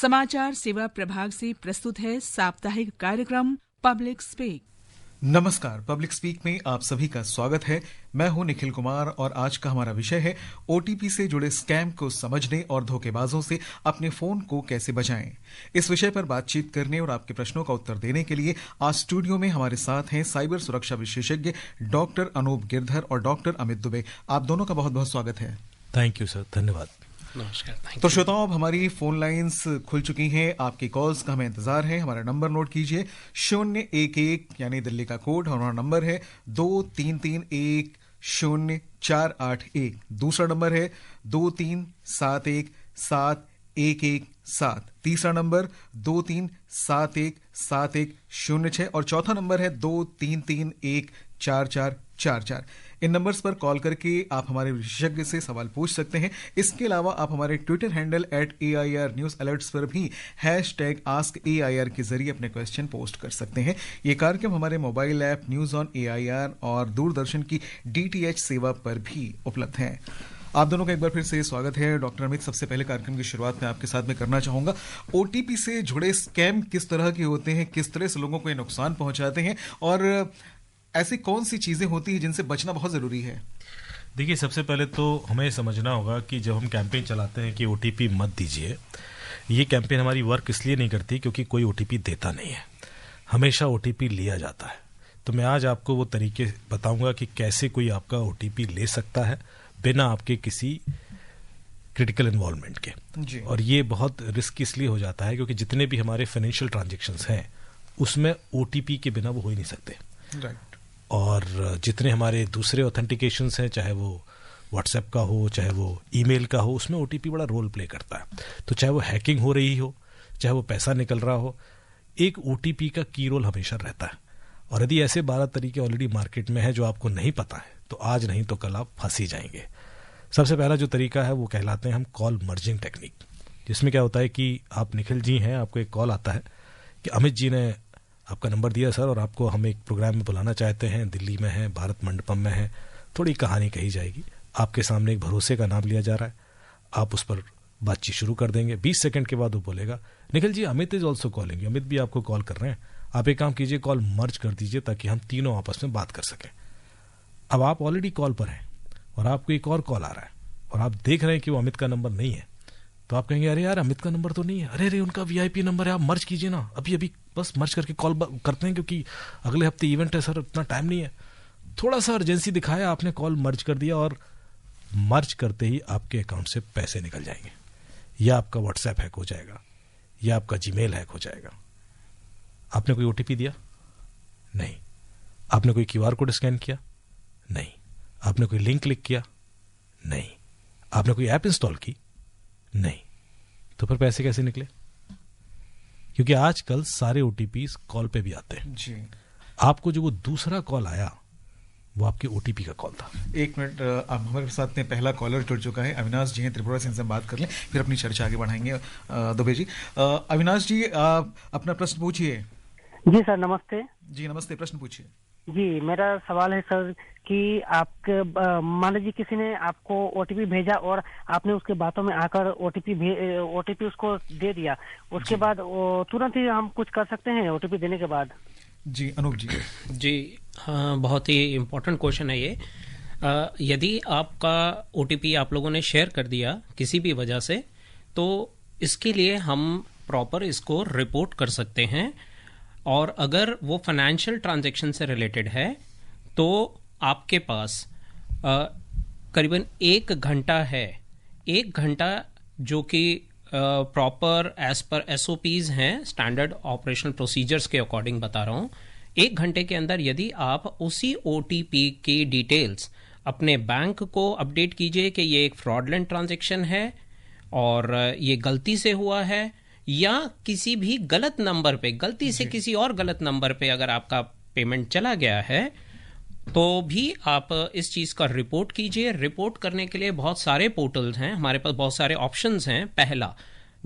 समाचार सेवा प्रभाग से प्रस्तुत है साप्ताहिक कार्यक्रम पब्लिक स्पीक। नमस्कार, पब्लिक स्पीक में आप सभी का स्वागत है। मैं हूं निखिल कुमार और आज का हमारा विषय है ओटीपी से जुड़े स्कैम को समझने और धोखेबाजों से अपने फोन को कैसे बचाएं। इस विषय पर बातचीत करने और आपके प्रश्नों का उत्तर देने के लिए आज स्टूडियो में हमारे साथ हैं साइबर सुरक्षा विशेषज्ञ डॉक्टर अनूप गिरधर और डॉक्टर अमित दुबे। आप दोनों का बहुत बहुत स्वागत है। थैंक यू सर, धन्यवाद। नमस्कार। तो श्रोताओं, अब हमारी फोन लाइंस खुल चुकी हैं। आपकी कॉल्स का हमें इंतजार है। हमारा नंबर नोट कीजिए 011 यानी दिल्ली का कोड। हमारा नंबर है 23310481। दूसरा नंबर है 23717117। तीसरा नंबर 23717106 और चौथा नंबर है 23314444। इन नंबर्स पर कॉल करके आप हमारे विशेषज्ञ से सवाल पूछ सकते हैं। इसके अलावा आप हमारे Twitter handle @AIR news alerts पर भी #AskAIR के जरिए अपने क्वेश्चन पोस्ट कर सकते हैं। ये कार्यक्रम हमारे mobile app news on AIR और दूरदर्शन की DTH सेवा पर भी उपलब्ध है। आप दोनों का एक बार फिर से स्वागत है। डॉक्टर अमित, सबसे पहले कार्यक्रम की शुरुआत में आपके साथ में करना चाहूंगा, ओटीपी से जुड़े स्कैम किस तरह के होते हैं, किस तरह से लोगों को ये नुकसान पहुंचाते हैं और ऐसी कौन सी चीजें होती हैं जिनसे बचना बहुत जरूरी है? देखिए, सबसे पहले तो हमें समझना होगा कि जब हम कैंपेन चलाते हैं कि ओटीपी मत दीजिए, ये कैंपेन हमारी वर्क इसलिए नहीं करती क्योंकि कोई ओटीपी देता नहीं है, हमेशा ओटीपी लिया जाता है। तो मैं आज आपको वो तरीके बताऊंगा कि कैसे कोई आपका ओटीपी ले सकता है बिना आपके किसी क्रिटिकल इन्वॉल्वमेंट के जी। और ये बहुत रिस्क इसलिए हो जाता है क्योंकि जितने भी हमारे फाइनेंशियल ट्रांजैक्शंस हैं उसमें ओटीपी के बिना वो हो ही नहीं सकते। राइट। और जितने हमारे दूसरे ऑथेंटिकेशंस हैं, चाहे वो व्हाट्सएप का हो, चाहे वो ईमेल का हो, उसमें ओटीपी बड़ा रोल प्ले करता है। तो चाहे वो हैकिंग हो रही हो, चाहे वो पैसा निकल रहा हो, एक ओटीपी का की रोल हमेशा रहता है। और यदि ऐसे 12 तरीके ऑलरेडी मार्केट में हैं जो आपको नहीं पता है तो आज नहीं तो कल आप फंस ही जाएंगे। सबसे पहला जो तरीका है वो कहलाते हैं हम कॉल मर्जिंग टेक्निक, जिसमें क्या होता है कि आप निखिल जी हैं, आपको एक कॉल आता है कि अमित जी ने आपका नंबर दिया सर और आपको हम एक प्रोग्राम में बुलाना चाहते हैं, दिल्ली में है, भारत मंडपम में है, थोड़ी कहानी कही जाएगी, आपके सामने एक भरोसे का नाम लिया जा रहा है, आप उस पर बातचीत शुरू कर देंगे। 20 सेकंड के बाद वो बोलेगा Nikhil ji Amit is also calling, Amit भी आपको कॉल कर रहे हैं, आप एक काम कीजिए कॉल मर्ज कर दीजिए ताकि हम तीनों आपस में बात कर सकें। अब आप ऑलरेडी कॉल पर हैं और आपको एक और कॉल आ रहा है और आप देख रहे हैं कि वो अमित का नंबर नहीं है, तो आप कहेंगे अरे यार अमित का नंबर तो नहीं है, अरे उनका VIP नंबर है, आप मर्ज कीजिए ना, अभी बस मर्ज करके कॉल करते हैं क्योंकि अगले हफ्ते इवेंट है सर, इतना टाइम नहीं है। थोड़ा सा अर्जेंसी दिखाया, आपने कॉल मर्ज कर दिया और मर्ज करते ही आपके अकाउंट से पैसे निकल जाएंगे, या आपका व्हाट्सएप हैक हो जाएगा, या आपका जीमेल हैक हो जाएगा। आपने कोई ओटीपी दिया? नहीं। आपने कोई QR कोड स्कैन किया? नहीं। आपने कोई लिंक क्लिक किया? नहीं। आपने कोई ऐप इंस्टॉल की? नहीं। तो फिर पैसे कैसे निकले? क्योंकि आजकल सारे ओटीपी कॉल पे भी आते हैं जी। आपको जो वो दूसरा कॉल आया वो आपके ओटीपी का कॉल था। एक मिनट, अब हमारे साथ में पहला कॉलर जुड़ चुका है, अविनाश जी हैं त्रिपुरा से, इनसे बात कर लें, फिर अपनी चर्चा आगे बढ़ाएंगे। दुबे जी, अविनाश जी आप अपना प्रश्न पूछिए। जी सर, नमस्ते। जी नमस्ते, प्रश्न पूछिए। जी, मेरा सवाल है सर कि आपके मान लीजिए किसी ने आपको ओटीपी भेजा और आपने उसके बातों में आकर ओटीपी उसको दे दिया, उसके बाद तुरंत ही हम कुछ कर सकते हैं ओटीपी देने के बाद? जी अनूप जी। जी हाँ, बहुत ही इम्पोर्टेंट क्वेश्चन है ये। यदि आपका ओटीपी आप लोगों ने शेयर कर दिया किसी भी वजह से, तो इसके लिए हम प्रॉपर इसको रिपोर्ट कर सकते हैं। और अगर वो फाइनेंशियल ट्रांजैक्शन से रिलेटेड है तो आपके पास करीबन 1 घंटा है, 1 घंटा जो कि प्रॉपर एज पर SOPs हैं, स्टैंडर्ड ऑपरेशनल प्रोसीजर्स के अकॉर्डिंग बता रहा हूं। 1 घंटे के अंदर यदि आप उसी OTP की डिटेल्स अपने बैंक को अपडेट कीजिए कि ये एक फ्रॉडलेंट ट्रांजैक्शन है और ये गलती से हुआ है, या किसी भी गलत नंबर पे, गलती से किसी और गलत नंबर पे अगर आपका पेमेंट चला गया है, तो भी आप इस चीज का रिपोर्ट कीजिए। रिपोर्ट करने के लिए बहुत सारे पोर्टल्स हैं, हमारे पास बहुत सारे ऑप्शंस हैं। पहला,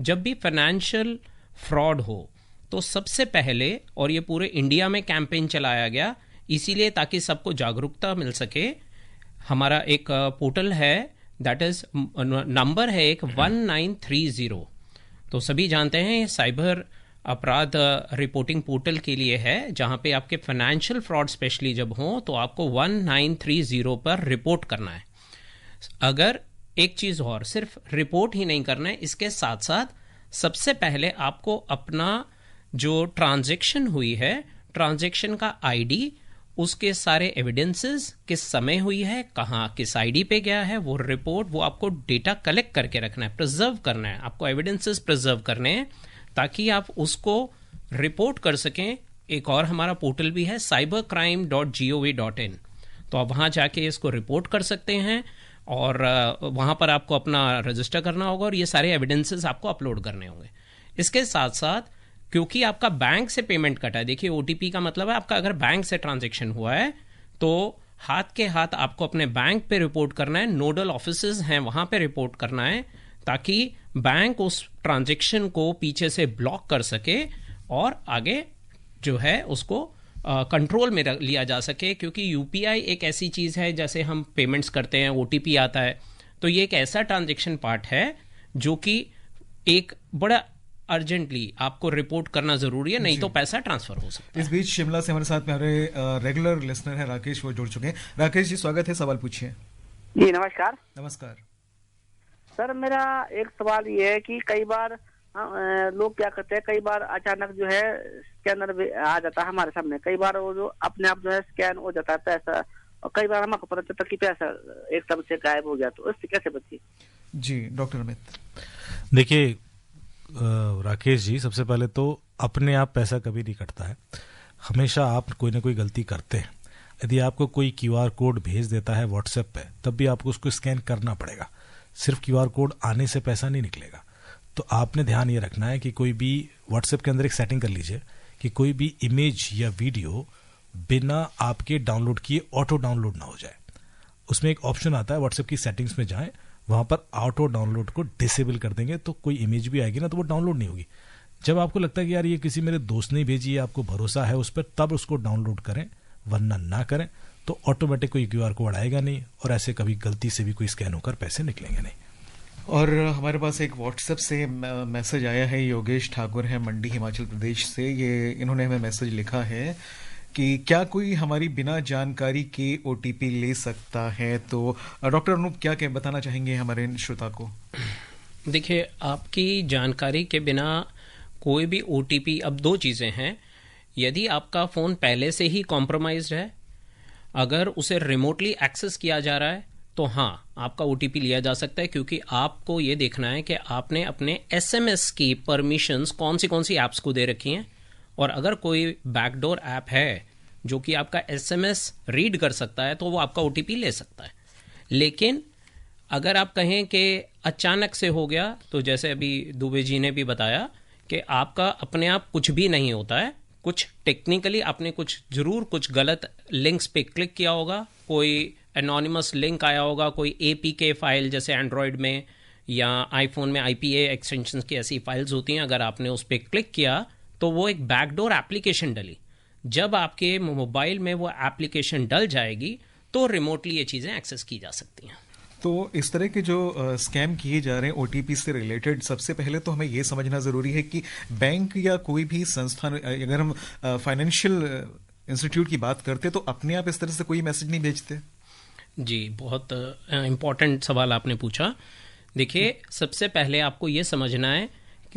जब भी फाइनेंशियल फ्रॉड हो तो सबसे पहले, और ये पूरे इंडिया में कैंपेन चलाया गया इसीलिए ताकि सबको जागरूकता मिल सके, हमारा एक पोर्टल है, दैट इज नंबर है एक 1930 तो सभी जानते हैं ये साइबर अपराध रिपोर्टिंग पोर्टल के लिए है, जहां पे आपके फाइनेंशियल फ्रॉड स्पेशली जब हो तो आपको 1930 पर रिपोर्ट करना है। अगर एक चीज और, सिर्फ रिपोर्ट ही नहीं करना है, इसके साथ साथ सबसे पहले आपको अपना जो ट्रांजैक्शन हुई है, ट्रांजैक्शन का आईडी, उसके सारे एविडेंसेस, किस समय हुई है, कहाँ, किस आईडी पे गया है, वो रिपोर्ट, वो आपको डेटा कलेक्ट करके रखना है, प्रिजर्व करना है, आपको एविडेंसेस प्रिजर्व करने हैं ताकि आप उसको रिपोर्ट कर सकें। एक और हमारा पोर्टल भी है cybercrime.gov.in, तो आप वहां जाके इसको रिपोर्ट कर सकते हैं और वहां पर आपको अपना रजिस्टर करना होगा और ये सारे एविडेंसेस आपको अपलोड करने होंगे। इसके साथ साथ क्योंकि आपका बैंक से पेमेंट कटा है, देखिए ओटीपी का मतलब है आपका अगर बैंक से ट्रांजैक्शन हुआ है तो हाथ के हाथ आपको अपने बैंक पे रिपोर्ट करना है, नोडल ऑफिसेज हैं वहां पे रिपोर्ट करना है ताकि बैंक उस ट्रांजैक्शन को पीछे से ब्लॉक कर सके और आगे जो है उसको कंट्रोल में लिया जा सके। क्योंकि यूपीआई एक ऐसी चीज है, जैसे हम पेमेंट्स करते हैं, ओटीपी आता है, तो ये एक ऐसा ट्रांजैक्शन पार्ट है जो कि एक बड़ा अर्जेंटली आपको रिपोर्ट करना जरूरी है, नहीं तो पैसा ट्रांसफर हो सकता है। इस बीच शिमला से हमारे साथ में हमारे रेगुलर लिसनर है राकेश, वो जुड़ चुके हैं। राकेश जी स्वागत है, सवाल पूछिए। जी नमस्कार। नमस्कार सर, मेरा एक सवाल ये है कि कई बार लोग क्या करते हैं, कई बार अचानक जो है स्कैनर आ जाता है हमारे सामने, कई बार वो जो अपने आप जो है स्कैन हो जाता है पैसा, और कई बार हमको पता चलता कि पैसा एकदम से गायब हो गया, तो इससे कैसे बचिए? जी डॉक्टर अमित। देखिए राकेश जी, सबसे पहले तो अपने आप पैसा कभी नहीं कटता है, हमेशा आप कोई ना कोई गलती करते हैं। यदि आपको कोई क्यूआर कोड भेज देता है व्हाट्सएप पे, तब भी आपको उसको स्कैन करना पड़ेगा, सिर्फ क्यूआर कोड आने से पैसा नहीं निकलेगा। तो आपने ध्यान ये रखना है कि कोई भी व्हाट्सएप के अंदर एक सेटिंग कर लीजिए कि कोई भी इमेज या वीडियो बिना आपके डाउनलोड किए ऑटो डाउनलोड ना हो जाए। उसमें एक ऑप्शन आता है, व्हाट्सएप की सेटिंग्स में जाएं, वहां पर ऑटो डाउनलोड को डिसेबल कर देंगे तो कोई इमेज भी आएगी ना तो वो डाउनलोड नहीं होगी। जब आपको लगता है कि यार ये किसी मेरे दोस्त ने भेजी है, आपको भरोसा है उस पर, तब उसको डाउनलोड करें, वरना ना करें तो ऑटोमेटिक कोई क्यूआर कोड आएगा नहीं और ऐसे कभी गलती से भी कोई स्कैन होकर पैसे निकलेंगे नहीं। और हमारे पास एक व्हाट्सएप से मैसेज आया है, योगेश ठाकुर है मंडी हिमाचल प्रदेश से। ये इन्होंने हमें मैसेज लिखा है कि क्या कोई हमारी बिना जानकारी के ओटीपी ले सकता है? तो डॉक्टर अनूप क्या बताना चाहेंगे हमारे श्रोता को? देखिए, आपकी जानकारी के बिना कोई भी ओटीपी, अब दो चीजें हैं, यदि आपका फोन पहले से ही कॉम्प्रोमाइज्ड है, अगर उसे रिमोटली एक्सेस किया जा रहा है तो हाँ, आपका ओटीपी लिया जा सकता है, क्योंकि आपको ये देखना है कि आपने अपने एसएमएस की परमिशंस कौन सी ऐप्स को दे रखी हैं, और अगर कोई बैकडोर ऐप है जो कि आपका एसएमएस रीड कर सकता है तो वो आपका ओटीपी ले सकता है। लेकिन अगर आप कहें कि अचानक से हो गया, तो जैसे अभी दुबे जी ने भी बताया कि आपका अपने आप कुछ भी नहीं होता है, कुछ टेक्निकली आपने कुछ गलत लिंक्स पे क्लिक किया होगा, कोई एनोनिमस लिंक आया होगा, कोई एपीके फाइल, जैसे एंड्रॉयड में या आईफोन में आईपीए एक्सटेंशन की ऐसी फाइल्स होती हैं, अगर आपने उस पर क्लिक किया तो वो एक बैकडोर एप्लीकेशन डली। जब आपके मोबाइल में वो एप्लीकेशन डल जाएगी तो रिमोटली ये चीजें एक्सेस की जा सकती हैं। तो इस तरह के जो स्कैम किए जा रहे हैं ओटीपी से रिलेटेड, सबसे पहले तो हमें ये समझना जरूरी है कि बैंक या कोई भी संस्थान, अगर हम फाइनेंशियल इंस्टीट्यूट की बात करते तो अपने आप इस तरह से कोई मैसेज नहीं भेजते। जी, बहुत इम्पोर्टेंट सवाल आपने पूछा। देखिए, सबसे पहले आपको ये समझना है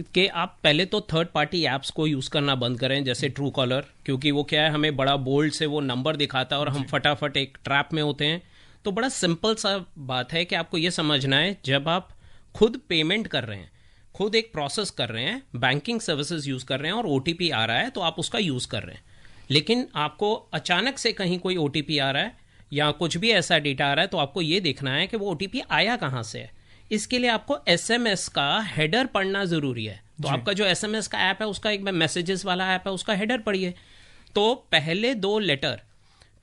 कि आप पहले तो थर्ड पार्टी ऐप्स को यूज़ करना बंद करें, जैसे ट्रू कॉलर, क्योंकि वो क्या है, हमें बड़ा बोल्ड से वो नंबर दिखाता है और हम फटाफट एक ट्रैप में होते हैं। तो बड़ा सिंपल सा बात है कि आपको ये समझना है, जब आप खुद पेमेंट कर रहे हैं, खुद एक प्रोसेस कर रहे हैं, बैंकिंग सर्विसेज यूज़ कर रहे हैं और ओटीपी आ रहा है तो आप उसका यूज़ कर रहे हैं, लेकिन आपको अचानक से कहीं कोई ओटीपी आ रहा है या कुछ भी ऐसा डेटा आ रहा है, तो आपको ये देखना है कि वो ओटीपी आया कहाँ से है। इसके लिए आपको एसएमएस का हेडर पढ़ना जरूरी है। तो आपका जो एसएमएस का ऐप है, उसका एक मैसेजेस वाला ऐप है, उसका हेडर पढ़िए। तो पहले दो लेटर,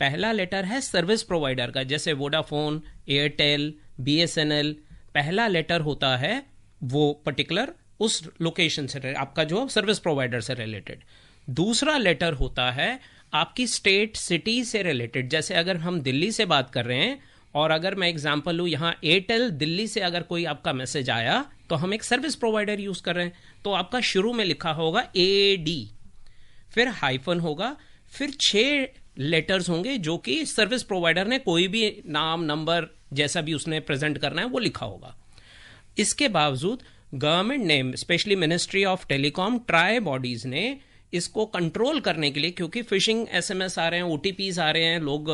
पहला लेटर है सर्विस प्रोवाइडर का, जैसे वोडाफोन, एयरटेल, बीएसएनएल, पहला लेटर होता है वो पर्टिकुलर उस लोकेशन से, आपका जो सर्विस प्रोवाइडर से रिलेटेड। दूसरा लेटर होता है आपकी स्टेट, सिटी से रिलेटेड। जैसे अगर हम दिल्ली से बात कर रहे हैं और अगर मैं एग्जांपल लूँ, यहाँ एयरटेल दिल्ली से अगर कोई आपका मैसेज आया तो हम एक सर्विस प्रोवाइडर यूज कर रहे हैं, तो आपका शुरू में लिखा होगा AD, फिर हाइफन होगा, फिर 6 लेटर्स होंगे जो कि सर्विस प्रोवाइडर ने कोई भी नाम, नंबर, जैसा भी उसने प्रेजेंट करना है वो लिखा होगा। इसके बावजूद गवर्नमेंट ने, specially ministry of telecom, try bodies ने इसको कंट्रोल करने के लिए, क्योंकि फिशिंग SMS आ रहे हैं, OTPs आ रहे हैं, लोग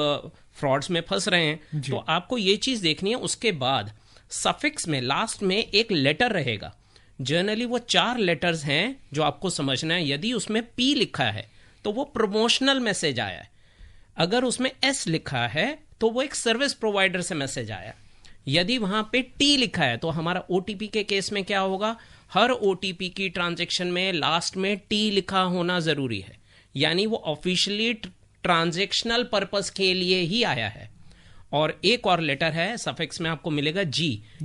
फ्रॉड्स में फंस रहे हैं, तो आपको ये चीज देखनी है। उसके बाद सफिक्स में लास्ट में एक लेटर रहेगा। जनरली वो 4 लेटर्स हैं जो आपको समझना है। यदि उसमें P लिखा है तो वो प्रमोशनल मैसेज आया है, अगर उसमें S लिखा है तो वो एक सर्विस प्रोवाइडर से मैसेज आया। यदि वहां पे T लिखा है तो हमारा OTP के केस में क्या होगा, हर OTP की ट्रांजैक्शन में लास्ट में T लिखा होना जरूरी है, यानी वो ऑफिशियली ट्रांजैक्शनल पर्पस के लिए ही आया है। और एक और लेटर है सफिक्स में आपको मिलेगा G,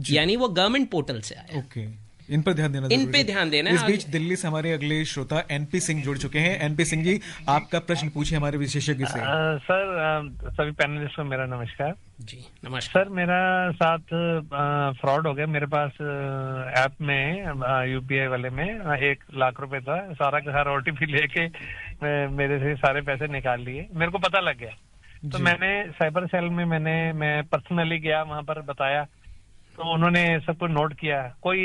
यानी वो गवर्नमेंट पोर्टल से आया। ओके, इन पर ध्यान देना, इन पे ध्यान देना। इस बीच दिल्ली से हमारे अगले श्रोता NP सिंह जुड़ चुके हैं। NP सिंह जी, आपका प्रश्न पूछिए हमारे विशेषज्ञ से। सर, सभी पैनलिस्ट को मेरा नमस्कार। जी नमस्कार सर, मेरा साथ फ्रॉड हो गया। मेरे पास ऐप में UPI वाले में 1 लाख रुपए था, सारा का सारा OTP लेके मेरे से सारे पैसे निकाल लिए, मेरे को पता लग गया। तो मैंने साइबर सेल में मैं पर्सनली गया, वहां पर बताया, तो उन्होंने सब कुछ नोट किया। कोई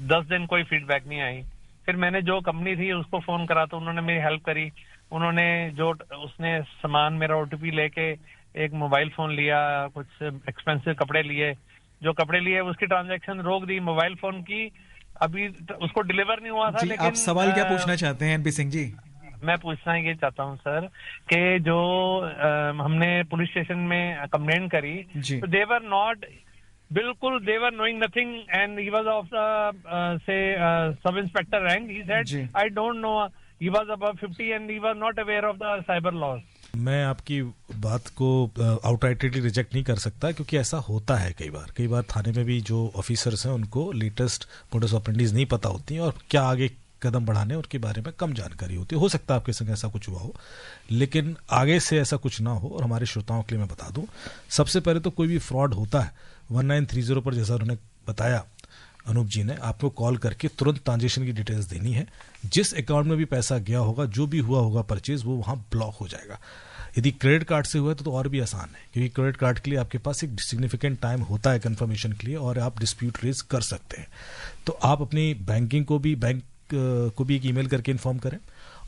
10 दिन कोई फीडबैक नहीं आई। फिर मैंने जो कंपनी थी उसको फोन करा तो उन्होंने मेरी हेल्प करी। उन्होंने उसने सामान मेरा OTP लेके एक मोबाइल फोन लिया, कुछ एक्सपेंसिव कपड़े लिए। जो कपड़े लिए उसकी ट्रांजैक्शन रोक दी, मोबाइल फोन की अभी उसको डिलीवर नहीं हुआ था। जी, लेकिन आप सवाल क्या पूछना चाहते हैं NP सिंह जी? मैं पूछना ये चाहता हूँ सर कि जो हमने पुलिस स्टेशन में कंप्लेंट करी, तो दे वर नॉट, बिल्कुल they were knowing nothing, and he was of sub inspector rank. He said I don't know, he was above 50 and he was not aware of the cyber laws. मैं आपकी बात को outrightly reject नहीं कर सकता, क्योंकि ऐसा होता है कई बार थाने में भी जो ऑफिसर्स हैं उनको लेटेस्ट मोडस ऑपरेंडीज नहीं पता होती हैं और क्या आगे कदम बढ़ाने उनके बारे में कम जानकारी होती है। हो सकता है आपके संग ऐसा कुछ हुआ हो, लेकिन आगे से ऐसा कुछ ना हो। और हमारे श्रोताओं के लिए मैं बता दूं, सबसे पहले तो कोई भी फ्रॉड होता है 1930 पर, जैसा उन्होंने बताया अनूप जी ने, आपको कॉल करके तुरंत ट्रांजेक्शन की डिटेल्स देनी है। जिस अकाउंट में भी पैसा गया होगा, जो भी हुआ होगा परचेज, वो वहां ब्लॉक हो जाएगा। यदि क्रेडिट कार्ड से हुआ है तो और भी आसान है, क्योंकि क्रेडिट कार्ड के लिए आपके पास एक सिग्निफिकेंट टाइम होता है कंफर्मेशन के लिए, और आप डिस्प्यूट रेज कर सकते हैं। तो आप अपनी बैंक को भी एक ईमेल करके इन्फॉर्म करें,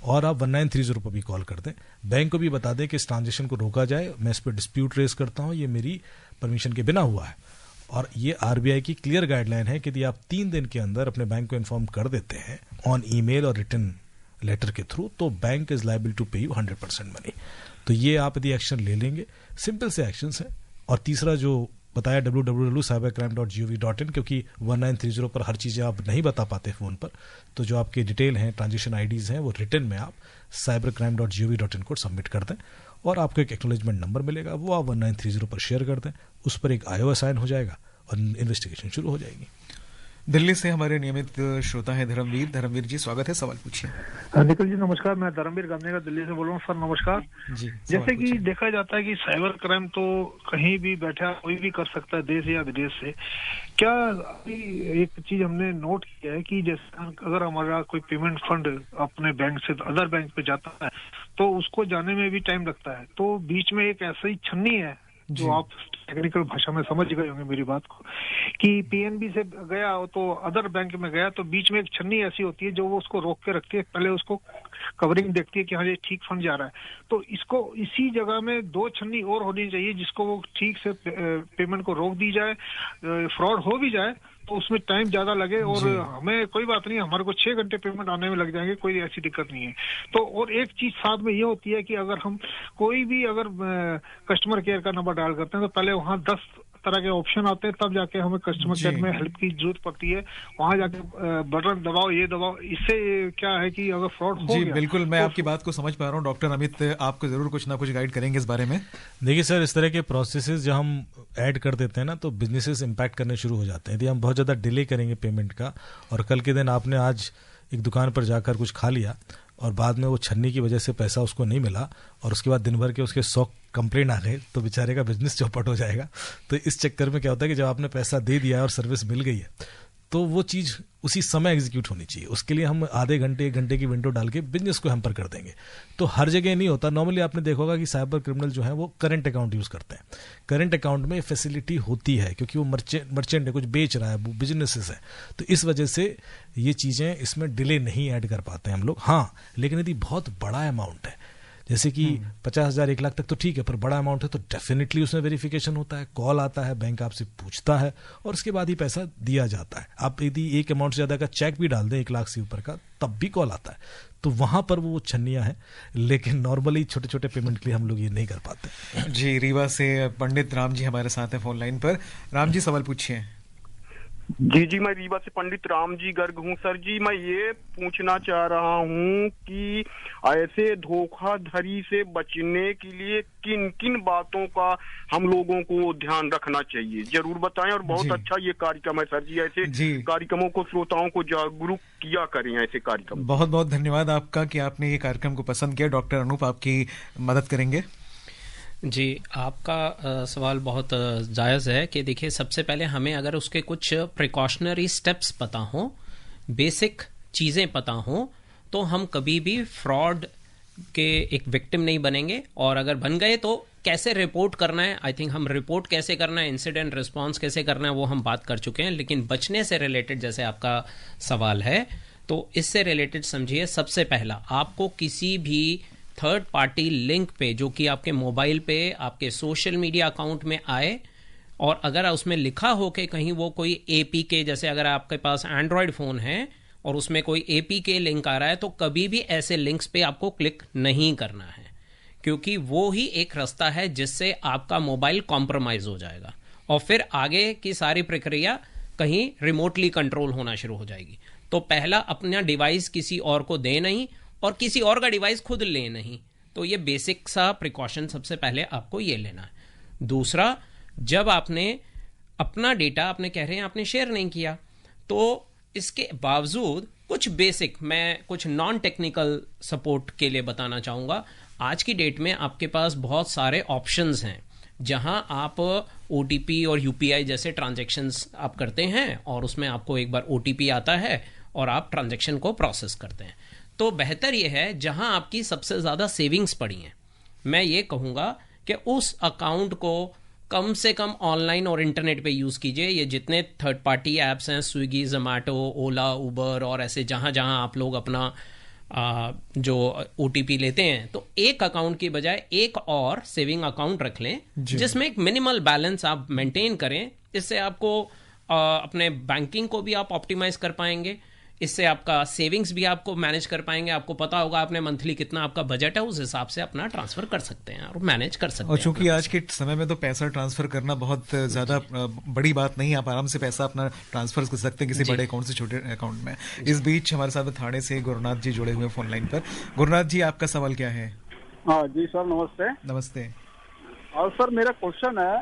और आप 1930 पर भी कॉल कर दें। बैंक को भी बता दें कि इस ट्रांजेक्शन को रोका जाए, मैं इस पर डिस्प्यूट रेज करता हूं, ये मेरी परमिशन के बिना हुआ है। और ये RBI की क्लियर गाइडलाइन है कि यदि आप 3 दिन के अंदर अपने बैंक को इन्फॉर्म कर देते हैं ऑन ईमेल और रिटन लेटर के थ्रू, तो बैंक इज लायबल टू पे यू 100% मनी। तो ये आप यदि एक्शन ले लेंगे, सिंपल से एक्शन है। और तीसरा जो बताया www.cybercrime.gov.in, क्योंकि 1930 पर हर चीज़ें आप नहीं बता पाते फ़ोन पर, तो जो आपके डिटेल हैं, ट्रांजेक्शन IDs हैं, वो रिटन में आप cybercrime.gov.in को सबमिट कर दें, और आपको एक एक्नॉलेजमेंट नंबर मिलेगा, वो आप 1930 पर शेयर कर दें, उस पर एक IO असाइन हो जाएगा और इन्वेस्टिगेशन शुरू हो जाएगी। दिल्ली से हमारे नियमित श्रोता है धर्मवीर जी, स्वागत है, सवाल पूछिए। निखिल जी नमस्कार, मैं धर्मवीर गांधी का दिल्ली से बोल रहा हूँ। सर नमस्कार जी। जैसे कि देखा जाता है कि साइबर क्राइम तो कहीं भी बैठा कोई भी कर सकता है, देश या विदेश से। क्या एक चीज हमने नोट किया है कि जैसे अगर हमारा कोई पेमेंट फंड अपने बैंक से अदर बैंक पे जाता है तो उसको जाने में भी टाइम लगता है, तो बीच में एक ऐसा ही छन्नी है जो आप टेक्निकल भाषा में समझ गए होंगे मेरी बात को, कि PNB से गया हो तो अदर बैंक में गया, तो बीच में एक छन्नी ऐसी होती है जो वो उसको रोक के रखती है, पहले उसको कवरिंग देखती है कि हाँ ये ठीक फंड जा रहा है। तो इसको इसी जगह में 2 छन्नी और होनी चाहिए जिसको वो ठीक से पेमेंट को रोक दी जाए। फ्रॉड हो भी जाए तो उसमें टाइम ज्यादा लगे और हमें कोई बात नहीं, हमारे को 6 घंटे पेमेंट आने में लग जाएंगे, कोई ऐसी दिक्कत नहीं है। तो और एक चीज साथ में ये होती है कि अगर हम कोई भी अगर कस्टमर केयर का नंबर डायल करते हैं तो पहले वहाँ 10 तरह के ऑप्शन आते हैं, तब जाके हमें कस्टमर केयर में हेल्प की जरूरत पड़ती है। वहां जाके बटन दबाओ, ये दबाओ, इससे क्या है कि अगर फ्रॉड हो गया। बिल्कुल, मैं आपकी बात को समझ पा रहा हूँ। डॉक्टर अमित आपको जरूर कुछ ना कुछ गाइड करेंगे इस बारे में। देखिए सर, इस तरह के प्रोसेसेस जब हम ऐड कर देते हैं ना, तो बिजनेसेस इम्पैक्ट करने शुरू हो जाते हैं। यदि हम बहुत ज्यादा डिले करेंगे पेमेंट का, और कल के दिन आपने आज एक दुकान पर जाकर कुछ खा लिया और बाद में वो छन्नी की वजह से पैसा उसको नहीं मिला, और उसके बाद दिन भर के उसके 100 कंप्लेंट आ गए, तो बेचारे का बिजनेस चौपट हो जाएगा। तो इस चक्कर में क्या होता है कि जब आपने पैसा दे दिया और सर्विस मिल गई है, तो वो चीज़ उसी समय एग्जीक्यूट होनी चाहिए। उसके लिए हम आधे घंटे 1 घंटे की विंडो डाल के बिजनेस को हैम्पर कर देंगे। तो हर जगह नहीं होता। नॉर्मली आपने देखा होगा कि साइबर क्रिमिनल जो है वो करंट अकाउंट यूज़ करते हैं। करंट अकाउंट में फैसिलिटी होती है क्योंकि वो मर्चेंट है, कुछ बेच रहा है, वो बिजनेसेस है, तो इस वजह से ये चीज़ें इसमें डिले नहीं ऐड कर पाते हैं हम लोग। हाँ, लेकिन यदि बहुत बड़ा अमाउंट है, जैसे कि 50,000 1 लाख तक तो ठीक है, पर बड़ा अमाउंट है तो डेफिनेटली उसमें वेरिफिकेशन होता है, कॉल आता है, बैंक आपसे पूछता है और उसके बाद ही पैसा दिया जाता है। आप यदि एक अमाउंट से ज़्यादा का चेक भी डाल दें 1 लाख से ऊपर का, तब भी कॉल आता है, तो वहां पर वो छन्नियां है। लेकिन नॉर्मली छोटे छोटे पेमेंट के लिए हम लोग ये नहीं कर पाते। जी, रीवा से पंडित राम जी हमारे साथ हैं फोन लाइन पर। राम जी, सवाल पूछिए। जी, मैं रीवा से पंडित राम जी गर्ग हूँ। सर जी, मैं ये पूछना चाह रहा हूँ कि ऐसे धोखाधड़ी से बचने के लिए किन किन बातों का हम लोगों को ध्यान रखना चाहिए, जरूर बताएं। और बहुत अच्छा ये कार्यक्रम है सर जी, ऐसे कार्यक्रमों को श्रोताओं को जागरूक किया करें, ऐसे कार्यक्रम। बहुत बहुत धन्यवाद आपका कि आपने ये कार्यक्रम को पसंद किया। डॉक्टर अनूप आपकी मदद करेंगे। जी, आपका सवाल बहुत जायज़ है कि देखिए, सबसे पहले हमें अगर उसके कुछ प्रिकॉशनरी स्टेप्स पता हो, बेसिक चीज़ें पता हो, तो हम कभी भी फ्रॉड के एक विक्टिम नहीं बनेंगे। और अगर बन गए तो कैसे रिपोर्ट करना है, आई थिंक हम रिपोर्ट कैसे करना है, इंसिडेंट रिस्पॉन्स कैसे करना है, वो हम बात कर चुके हैं। लेकिन बचने से रिलेटेड जैसे आपका सवाल है, तो इससे रिलेटेड समझिए, सबसे पहला आपको किसी भी थर्ड पार्टी लिंक पे जो कि आपके मोबाइल पे, आपके सोशल मीडिया अकाउंट में आए, और अगर उसमें लिखा हो कि कहीं वो कोई APK, जैसे अगर आपके पास एंड्रॉयड फ़ोन है और उसमें कोई APK लिंक आ रहा है, तो कभी भी ऐसे लिंक्स पे आपको क्लिक नहीं करना है, क्योंकि वो ही एक रास्ता है जिससे आपका मोबाइल कॉम्प्रोमाइज़ हो जाएगा और फिर आगे की सारी प्रक्रिया कहीं रिमोटली कंट्रोल होना शुरू हो जाएगी। तो पहला, अपना डिवाइस किसी और को दे नहीं और किसी और का डिवाइस खुद ले नहीं। तो ये बेसिक सा प्रिकॉशन सबसे पहले आपको ये लेना है। दूसरा, जब आपने अपना डेटा, आपने कह रहे हैं आपने शेयर नहीं किया, तो इसके बावजूद कुछ बेसिक, मैं कुछ नॉन टेक्निकल सपोर्ट के लिए बताना चाहूँगा। आज की डेट में आपके पास बहुत सारे ऑप्शंस हैं जहां आप OTP और UPI जैसे ट्रांजैक्शंस आप करते हैं और उसमें आपको एक बार OTP आता है और आप ट्रांजैक्शन को प्रोसेस करते हैं। तो बेहतर यह है, जहां आपकी सबसे ज़्यादा सेविंग्स पड़ी हैं, मैं ये कहूँगा कि उस अकाउंट को कम से कम ऑनलाइन और इंटरनेट पे यूज़ कीजिए। ये जितने थर्ड पार्टी ऐप्स हैं, स्विगी, जोमैटो, ओला, उबर और ऐसे जहाँ जहाँ आप लोग अपना जो OTP लेते हैं, तो एक अकाउंट की बजाय एक और सेविंग अकाउंट रख लें जिसमें एक मिनिमल बैलेंस आप मेंटेन करें। इससे आपको अपने बैंकिंग को भी आप ऑप्टिमाइज कर पाएंगे, इससे आपका सेविंग्स भी आपको मैनेज कर पाएंगे। आपको पता होगा आपने मंथली कितना आपका बजट है, उस हिसाब से अपना ट्रांसफर कर सकते हैं और मैनेज कर सकते हैं। और चूंकि आज के समय में तो पैसा ट्रांसफर करना बहुत ज्यादा बड़ी बात नहीं है, आप आराम से पैसा अपना ट्रांसफर कर सकते हैं किसी बड़े अकाउंट से छोटे अकाउंट में। इस बीच हमारे साथ थाने से गुरुनाथ जी जुड़े हुए फोन लाइन पर। गुरुनाथ जी, आपका सवाल क्या है? हाँ जी सर, नमस्ते। नमस्ते। और सर, मेरा क्वेश्चन है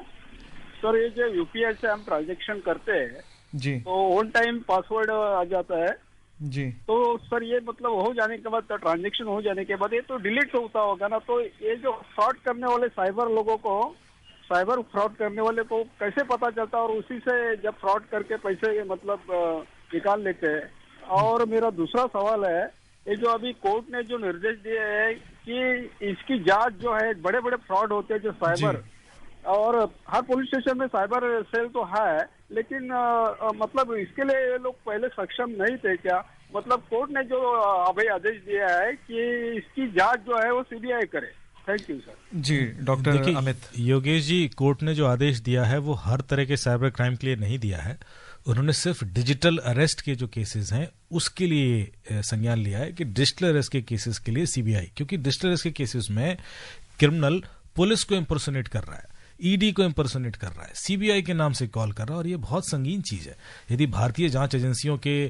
सर, ये जो UPI से हम ट्रांजेक्शन करते हैं जी, तो ऑन टाइम पासवर्ड आ जाता है जी, तो सर ये मतलब हो जाने के बाद, ट्रांजेक्शन हो जाने के बाद ये तो डिलीट होता होगा ना, तो ये जो फ्रॉड करने वाले साइबर लोगों को, साइबर फ्रॉड करने वाले को कैसे पता चलता है और उसी से जब फ्रॉड करके पैसे मतलब निकाल लेते हैं? और मेरा दूसरा सवाल है, ये जो अभी कोर्ट ने जो निर्देश दिए है कि इसकी जांच जो है, बड़े बड़े फ्रॉड होते हैं जो साइबर, और हर पुलिस स्टेशन में साइबर सेल तो है, लेकिन मतलब इसके लिए ये लोग पहले सक्षम नहीं थे क्या? मतलब कोर्ट ने जो अभी आदेश दिया है कि इसकी जांच जो है वो CBI करे। Thank you sir. जी, डॉक्टर अमित। योगेश जी, कोर्ट ने जो आदेश दिया है वो हर तरह के साइबर क्राइम के लिए नहीं दिया है। उन्होंने सिर्फ डिजिटल अरेस्ट के जो केसेस हैं उसके लिए संज्ञान लिया है कि डिजिटल अरेस्ट के केसेस के लिए CBI, क्योंकि डिजिटल अरेस्ट के केसेस में क्रिमिनल पुलिस को इम्पर्सोनेट कर रहा है, ED को इम्पर्सोनेट कर रहा है, CBI के नाम से कॉल कर रहा है, और ये बहुत संगीन चीज है। यदि भारतीय जांच एजेंसियों के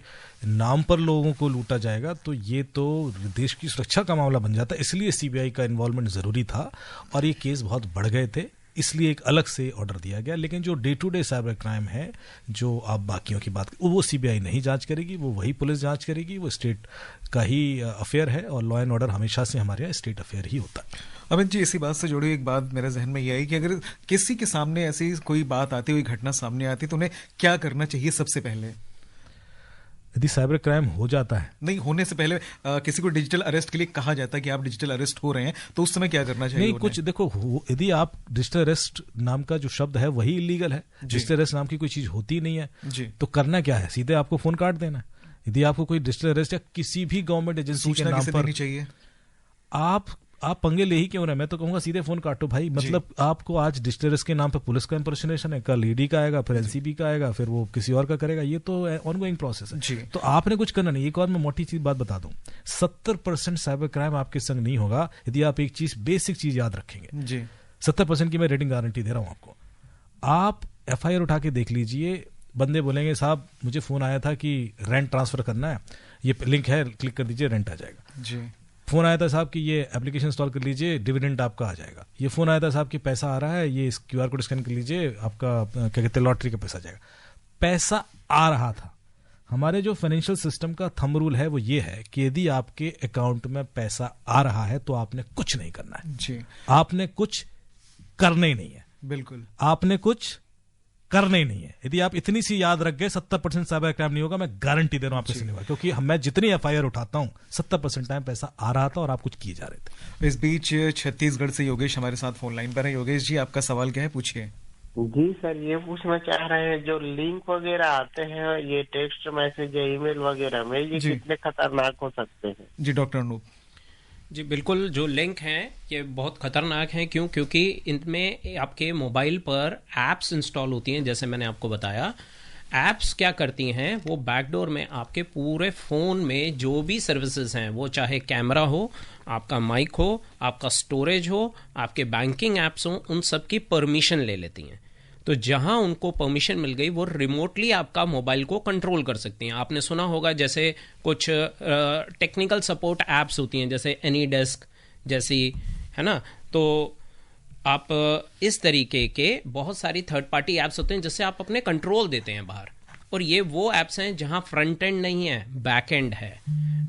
नाम पर लोगों को लूटा जाएगा तो ये तो देश की सुरक्षा का मामला बन जाता है। इसलिए CBI का इन्वॉल्वमेंट जरूरी था और ये केस बहुत बढ़ गए थे, इसलिए एक अलग से ऑर्डर दिया गया। लेकिन जो day to day cyber crime है, जो आप बाकियों की बात, वो CBI नहीं जांच करेगी, वो वही पुलिस जांच करेगी, वो स्टेट का ही अफेयर है और लॉ एंड ऑर्डर हमेशा से हमारे यहाँ स्टेट अफेयर ही होता है। अमित जी, इसी बात से जुड़ी एक बात मेरे जहन में ये आई कि अगर किसी के सामने ऐसी कोई बात आती, कोई घटना सामने आती, तो उन्हें क्या करना चाहिए सबसे पहले? यदि साइबर क्राइम हो जाता है, नहीं होने से पहले किसी को डिजिटल अरेस्ट के लिए कहा जाता है कि आप डिजिटल अरेस्ट हो रहे हैं, तो उस समय क्या करना चाहिए? नहीं, कुछ देखो, यदि आप डिजिटल अरेस्ट नाम का जो शब्द है वही इलीगल है, डिजिटल अरेस्ट नाम की कोई चीज होती नहीं है, तो करना क्या है? सीधे आपको फोन काट देना। यदि आपको कोई डिजिटल अरेस्ट या किसी भी गवर्नमेंट एजेंसी के नाम पर चाहिए, आप पंगे ले ही क्यों रहे? मैं तो कहूंगा सीधे फोन काटो भाई। मतलब आपको आज डिजिटल अरेस्ट के नाम पे पुलिस का इंपर्सोनेशन है, कल ईडी का आएगा, फिर एनसीबी का आएगा, फिर वो किसी और का करेगा। ये तो ऑनगोइंग प्रोसेस है। तो आपने कुछ करना नहीं। एक और मैं मोटी चीज बात बता दूं, 70% साइबर क्राइम आपके संग नहीं होगा यदि आप एक चीज, बेसिक चीज याद रखेंगे। 70% की मैं रेटिंग गारंटी दे रहा हूं आपको। आप FIR उठा के देख लीजिए, बंदे बोलेंगे साहब मुझे फोन आया था कि रेंट ट्रांसफर करना है, ये लिंक है, क्लिक कर दीजिए, रेंट आ जाएगा। फोन आया था साहब कि ये एप्लीकेशन इंस्टॉल कर लीजिए, डिविडेंड आपका आ जाएगा। ये फोन आया था साहब कि पैसा आ रहा है, ये QR कोड स्कैन कर लीजिए, आपका क्या कहते हैं लॉटरी का पैसा आ जाएगा। पैसा आ रहा था। हमारे जो फाइनेंशियल सिस्टम का थंब रूल है वो ये है कि यदि आपके अकाउंट में पैसा आ रहा है तो आपने कुछ नहीं करना है। आपने कुछ करना ही नहीं है। बिल्कुल, आपने कुछ करना ही नहीं है। यदि आप इतनी सी याद रख गए, 70% साइबर क्राइम नहीं होगा। मैं गारंटी दे रहा हूं आपके सिनेमा, क्योंकि मैं जितनी FIR उठाता हूं 70% टाइम पैसा आ रहा था और आप कुछ किए जा रहे थे। इस बीच छत्तीसगढ़ से योगेश हमारे साथ फोन लाइन पर है। योगेश जी, आपका सवाल क्या है, पूछिए। जी सर, ये पूछना चाह रहे हैं, जो लिंक वगैरह आते हैं, ये टेक्स्ट मैसेज या ईमेल वगैरह में, ये कितने खतरनाक हो सकते हैं? जी डॉक्टर अनूप। जी बिल्कुल, जो लिंक हैं ये बहुत खतरनाक हैं। क्यों? क्योंकि इनमें आपके मोबाइल पर एप्स इंस्टॉल होती हैं। जैसे मैंने आपको बताया, एप्स क्या करती हैं, वो बैकडोर में आपके पूरे फ़ोन में जो भी सर्विसेज हैं, वो चाहे कैमरा हो, आपका माइक हो, आपका स्टोरेज हो, आपके बैंकिंग एप्स हो, उन सब की परमिशन ले लेती हैं। तो जहां उनको परमिशन मिल गई, वो रिमोटली आपका मोबाइल को कंट्रोल कर सकती हैं। आपने सुना होगा जैसे कुछ टेक्निकल सपोर्ट एप्स होती हैं, जैसे एनीडेस्क जैसी, है ना। तो आप इस तरीके के बहुत सारी थर्ड पार्टी एप्स होते हैं जिससे आप अपने कंट्रोल देते हैं बाहर। और ये वो एप्स हैं जहां फ्रंट एंड नहीं है, बैक एंड है।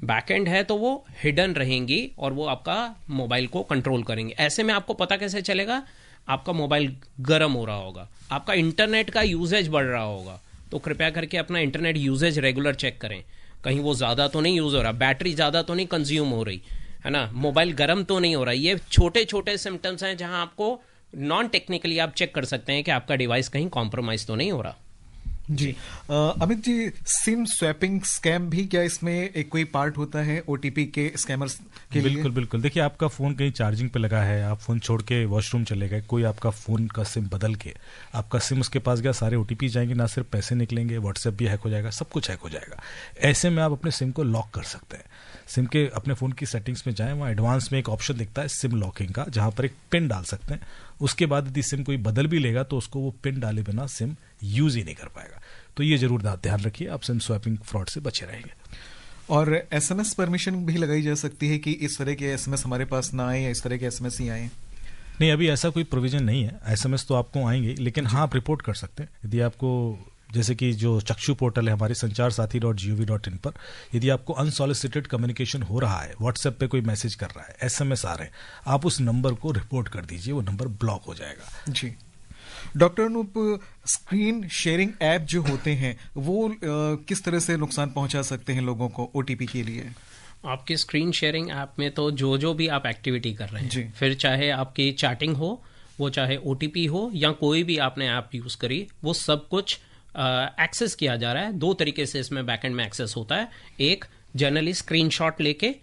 बैक एंड है तो वो हिडन रहेंगी और वो आपका मोबाइल को कंट्रोल करेंगे। ऐसे में आपको पता कैसे चलेगा? आपका मोबाइल गर्म हो रहा होगा, आपका इंटरनेट का यूजेज बढ़ रहा होगा। तो कृपया करके अपना इंटरनेट यूजेज रेगुलर चेक करें, कहीं वो ज़्यादा तो नहीं यूज़ हो रहा, बैटरी ज़्यादा तो नहीं कंज्यूम हो रही, है ना, मोबाइल गर्म तो नहीं हो रहा। ये छोटे छोटे सिम्टम्स हैं जहां आपको नॉन टेक्निकली आप चेक कर सकते हैं कि आपका डिवाइस कहीं कॉम्प्रोमाइज तो नहीं हो रहा। जी Amit ji, SIM swapping scam भी क्या इसमें एक कोई पार्ट होता है OTP के स्कैमर्स के लिए? बिल्कुल बिल्कुल। देखिए, आपका फोन कहीं चार्जिंग पे लगा है, आप फोन छोड़ के वॉशरूम चले गए, कोई आपका फोन का सिम बदल के आपका सिम उसके पास गया, सारे OTP जाएंगे, ना सिर्फ पैसे निकलेंगे, व्हाट्सएप भी हैक हो जाएगा, सब कुछ हैक हो जाएगा। ऐसे में आप अपने सिम को लॉक कर सकते हैं। सिम के अपने फोन की सेटिंग्स में जाएं, वहाँ एडवांस में एक ऑप्शन दिखता है सिम लॉकिंग का, जहां पर एक पिन डाल सकते हैं। उसके बाद यदि सिम कोई बदल भी लेगा तो उसको वो पिन डाले बिना सिम यूज ही नहीं कर पाएगा। तो ये जरूर ध्यान रखिए, आप सिम स्वैपिंग फ्रॉड से बचे रहेंगे। और SMS परमिशन भी लगाई जा सकती है कि इस तरह के SMS हमारे पास ना आए या इस तरह के SMS ही आए? नहीं, अभी ऐसा कोई प्रोविजन नहीं है। SMS तो आपको आएंगे, लेकिन हाँ आप रिपोर्ट कर सकते हैं। यदि आपको, जैसे कि जो चक्षु पोर्टल है हमारे sanchar-sathi.gov.in पर, यदि आपको अनसॉलिसिटेड कम्युनिकेशन हो रहा है, व्हाट्सएप पे कोई मैसेज कर रहा है, SMS आ रहे हैं, आप उस नंबर को रिपोर्ट कर दीजिए, वो नंबर ब्लॉक हो जाएगा। जी doctor Anup, screen sharing app जो होते हैं वो किस तरह से नुकसान पहुंचा सकते हैं लोगों को OTP के लिए? आपकी स्क्रीन शेयरिंग ऐप में तो जो भी आप एक्टिविटी कर रहे हैं, फिर चाहे आपकी चैटिंग हो, वो चाहे OTP हो, या कोई भी आपने ऐप यूज करी, वो सब कुछ एक्सेस किया जा रहा है। दो तरीके से इसमें बैकएंड में एक्सेस होता है। एक, जनरली स्क्रीनशॉट लेके,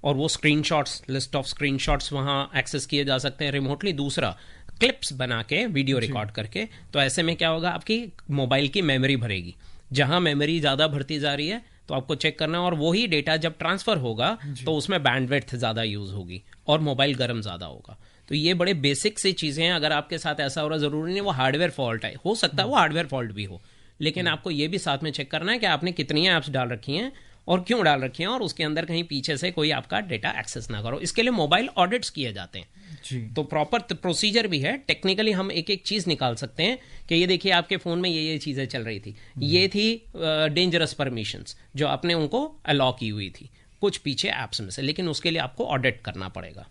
और वो स्क्रीनशॉट्स, लिस्ट ऑफ स्क्रीनशॉट्स वहां एक्सेस किए जा सकते हैं रिमोटली। दूसरा, क्लिप्स बना के वीडियो रिकॉर्ड करके। तो ऐसे में क्या होगा, आपकी मोबाइल की मेमोरी भरेगी। जहां मेमोरी ज्यादा भरती जा रही है तो आपको चेक करना है, और वही डेटा जब ट्रांसफर होगा तो उसमें बैंडविड्थ ज्यादा यूज होगी और मोबाइल गर्म ज्यादा होगा। तो ये बड़े बेसिक सी चीजें हैं। अगर आपके साथ ऐसा हो रहा, जरूरी नहीं वो हार्डवेयर फॉल्ट है, हो सकता है वो हार्डवेयर फॉल्ट भी हो, लेकिन आपको ये भी साथ में चेक करना है कि आपने कितनी ऐप्स डाल रखी हैं और क्यों डाल रखी हैं, और उसके अंदर कहीं पीछे से कोई आपका डेटा एक्सेस ना करो। इसके लिए मोबाइल ऑडिट्स किए जाते हैं जी। तो प्रॉपर प्रोसीजर भी है। टेक्निकली हम एक एक चीज निकाल सकते हैं कि ये देखिए आपके फोन में ये चीजें चल रही थी, ये थी डेंजरस परमिशंस जो आपने उनको अलाउ की हुई थी कुछ पीछे ऐप्स में से, लेकिन उसके लिए आपको ऑडिट करना पड़ेगा।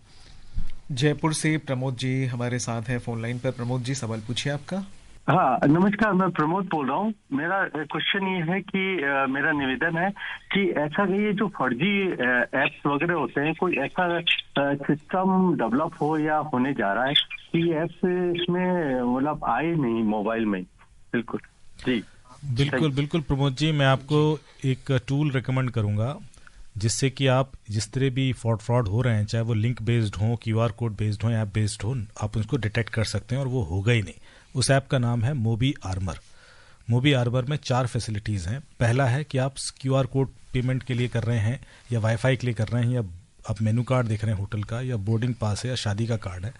जयपुर से प्रमोद जी हमारे साथ हैं फोन लाइन पर। प्रमोद जी, सवाल पूछिए आपका। हाँ नमस्कार, मैं प्रमोद बोल रहा हूँ। मेरा क्वेश्चन ये है कि मेरा निवेदन है कि ऐसा ये जो फर्जी एप्स वगैरह होते हैं, कोई ऐसा सिस्टम डेवलप हो या होने जा रहा है कि ये एप्स इसमें मतलब आए नहीं मोबाइल में। बिल्कुल जी, बिल्कुल प्रमोद जी, मैं आपको एक टूल रिकमेंड करूंगा जिससे कि आप जिस तरह भी फ्रॉड हो रहे हैं, चाहे वो लिंक बेस्ड हो, QR कोड बेस्ड हो, ऐप बेस्ड हो, आप उसको डिटेक्ट कर सकते हैं और वो होगा ही नहीं। उस ऐप का नाम है मोबी आर्मर। मोबी आर्मर में 4 फैसिलिटीज़ हैं। पहला है कि आप QR कोड पेमेंट के लिए कर रहे हैं या वाईफाई के लिए कर रहे हैं, या आप मेनू कार्ड देख रहे हैं होटल का, या बोर्डिंग पास है, या शादी का कार्ड है,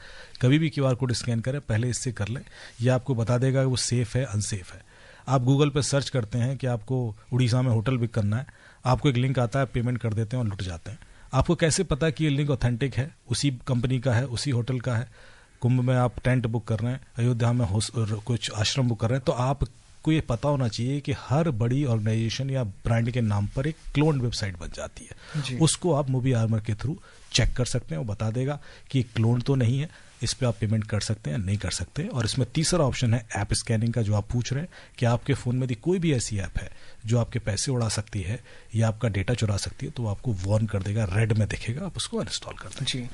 कभी भी QR कोड स्कैन करें, पहले इससे कर लें। यह आपको बता देगा कि वो सेफ़ है अनसेफ है। आप गूगल पर सर्च करते हैं कि आपको उड़ीसा में होटल बुक करना है, आपको एक लिंक आता है, पेमेंट कर देते हैं और लुट जाते हैं। आपको कैसे पता कि ये लिंक ऑथेंटिक है, उसी कंपनी का है, उसी होटल का है? कुंभ में आप टेंट बुक कर रहे हैं, अयोध्या में कुछ आश्रम बुक कर रहे हैं, तो आपको ये पता होना चाहिए कि हर बड़ी ऑर्गेनाइजेशन या ब्रांड के नाम पर एक क्लोन वेबसाइट बन जाती है। उसको आप मोबी आर्मर के थ्रू चेक कर सकते हैं। वो बता देगा कि क्लोन तो नहीं है, इस पे आप पेमेंट कर सकते हैं, नहीं कर सकते। और इसमें तीसरा ऑप्शन है ऐप स्कैनिंग का, जो आप पूछ रहे हैं कि आपके फ़ोन में यदि कोई भी ऐसी ऐप है जो आपके पैसे उड़ा सकती है या आपका डेटा चुरा सकती है, तो वो आपको वार्न कर देगा, रेड में दिखेगा, आप उसको अनइंस्टॉल कर दें। जी।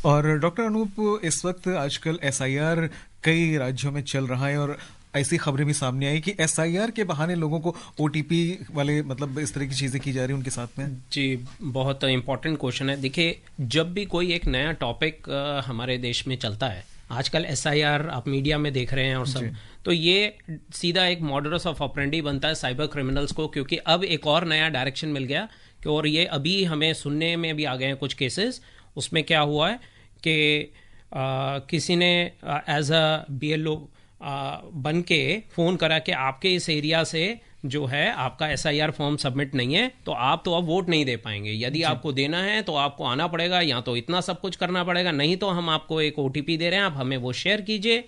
और डॉक्टर अनूप, इस वक्त आजकल SIR कई राज्यों में चल रहा है और ऐसी खबरें भी सामने आई कि SIR के बहाने लोगों को OTP वाले मतलब इस तरह की चीज़ें की जा रही हैं उनके साथ में। जी, बहुत इम्पोर्टेंट क्वेश्चन है। देखिए, जब भी कोई एक नया टॉपिक हमारे देश में चलता है, आजकल SIR आप मीडिया में देख रहे हैं और सब, तो ये सीधा एक मॉडरस ऑफ ऑपरेंडी बनता है साइबर क्रिमिनल्स को, क्योंकि अब एक और नया डायरेक्शन मिल गया कि, और ये अभी हमें सुनने में भी आ गए हैं कुछ केसेस। उसमें क्या हुआ है कि किसी ने एज अ BLO बन के फ़ोन करा कि आपके इस एरिया से जो है आपका SIR फॉर्म सबमिट नहीं है, तो आप तो अब वोट नहीं दे पाएंगे। यदि आपको देना है तो आपको आना पड़ेगा, या तो इतना सब कुछ करना पड़ेगा, नहीं तो हम आपको एक OTP दे रहे हैं, आप हमें वो शेयर कीजिए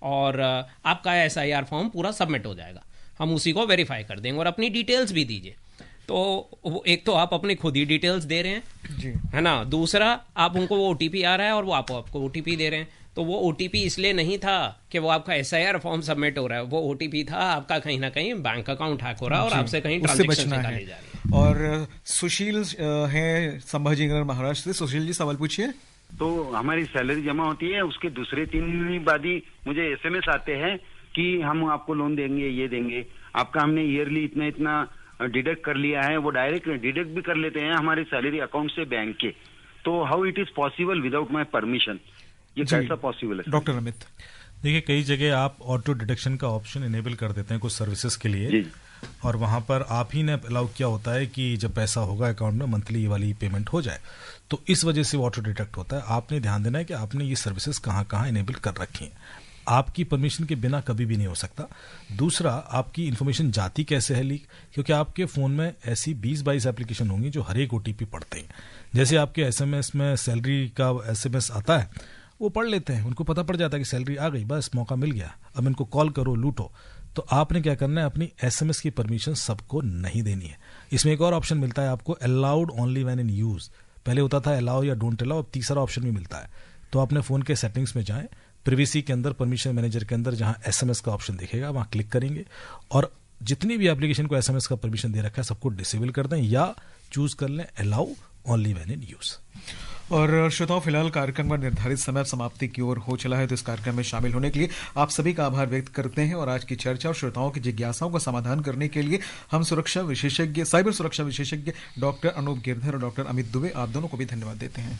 और आपका SIR फॉर्म पूरा सबमिट हो जाएगा, हम उसी को वेरीफाई कर देंगे और अपनी डिटेल्स भी दीजिए। तो एक तो आप अपनी खुद ही डिटेल्स दे रहे हैं जी, है ना, दूसरा आप उनको वो OTP आ रहा है और वो आपको OTP दे रहे हैं। तो वो OTP इसलिए नहीं था कि वो आपका SIR फॉर्म सबमिट हो रहा है, वो OTP था आपका कहीं ना कहीं बैंक अकाउंट हैक हो रहा है और आपसे कहीं ट्रांजैक्शन निकाली जा रही है। और सुशील हैं संभाजीनगर महाराष्ट्र से। सुशील जी, सवाल पूछिए। तो हमारी सैलरी जमा होती है, उसके दूसरे 3 दिन बाद ही मुझे SMS आते हैं कि हम आपको लोन देंगे, ये देंगे, आपका हमने ईयरली इतना डिडक्ट कर लिया है। वो डायरेक्ट डिडक्ट भी कर लेते हैं हमारे सैलरी अकाउंट से बैंक के। तो how it is possible without my permission? ये कैसा पॉसिबल है? डॉक्टर अमित, देखिए, कई जगह आप ऑटो डिडक्शन का ऑप्शन इनेबल कर देते हैं कुछ सर्विसेज के लिए, और वहां पर आप ही ने अलाउ किया होता है कि जब पैसा होगा अकाउंट में मंथली ये वाली पेमेंट हो जाए, तो इस वजह से वो ऑटो डिडक्ट होता है। आपने ध्यान देना है कि आपने ये सर्विसेज कहाँ इनेबल कर रखी हैं। आपकी परमिशन के बिना कभी भी नहीं हो सकता। दूसरा, आपकी इन्फॉर्मेशन जाती कैसे है लीक? क्योंकि आपके फ़ोन में ऐसी 20-22 एप्लीकेशन होंगी जो हर एक OTP पढ़ते हैं। जैसे आपके SMS में सैलरी का SMS आता है, वो पढ़ लेते हैं, उनको पता पड़ जाता है कि सैलरी आ गई, बस मौका मिल गया, अब इनको कॉल करो, लूटो। तो आपने क्या करना है, अपनी SMS की परमिशन सबको नहीं देनी है। इसमें एक और ऑप्शन मिलता है आपको, allowed only when in use. पहले होता था अलाउ या डोंट अलाउ, अब तीसरा ऑप्शन भी मिलता है। तो अपने फ़ोन के सेटिंग्स में जाएं, प्रिवेसी के अंदर, परमिशन मैनेजर के अंदर जहां SMS का ऑप्शन दिखेगा वहां क्लिक करेंगे और जितनी भी एप्लीकेशन को SMS का परमिशन दे रखा है सबको डिसेबल कर दें या चूज कर लें allow only when in use. और श्रोताओं, फिलहाल कार्यक्रम का निर्धारित समय समाप्ति की ओर हो चला है, तो इस कार्यक्रम में शामिल होने के लिए आप सभी का आभार व्यक्त करते हैं। और आज की चर्चा और श्रोताओं की जिज्ञासाओं का समाधान करने के लिए हम साइबर सुरक्षा विशेषज्ञ डॉक्टर अनूप गिरधर और डॉक्टर अमित दुबे, आप दोनों को भी धन्यवाद देते हैं।